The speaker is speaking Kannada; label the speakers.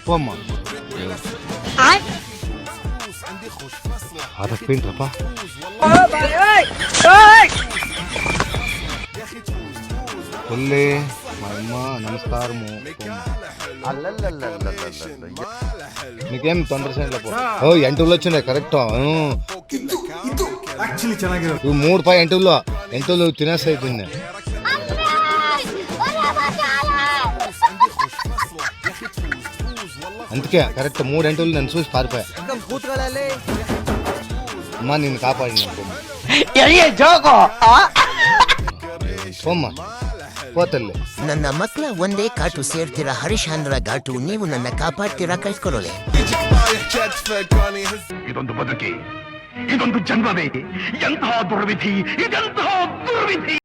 Speaker 1: పోమ్మ ఆడపోయిండ్రప్ప ఒల్లే మా అమ్మ నమస్కారము నీకేం ತೊಂದರೆ ಸೈನ್ಲಪ್ಪ ಓ 8 వచ్చినాయి ಕರೆಕ್ಟ್ ಇವು 3 8 ತಿನ್ನಸೈತೀನಿ అందుకే కరెక్ట్ 3 8 నన్ను చూసి పారిపోయా అమ్మా నిన్ను కాపాడి పోమ్మా పోతల్లే
Speaker 2: ನನ್ನ ಮಕ್ಕಳ ಒಂದೇ ಕಾಟು ಸೇರ್ತಿರ ಹರಿಶ್ಚಂದ್ರ ಘಾಟು ನೀವು ನನ್ನ ಕಾಪಾಡ್ತೀರಾ ಕಳ್ಕೊಳ್ಳೋಲೆ
Speaker 3: ಇದೊಂದು ಬದುಕಿ ಇದೊಂದು ಜನ್ಮವೇ ಎಂತಹ ದುರ್ವಿಧಿ ಇದೆಂತಹ ದುರ್ವಿಧಿ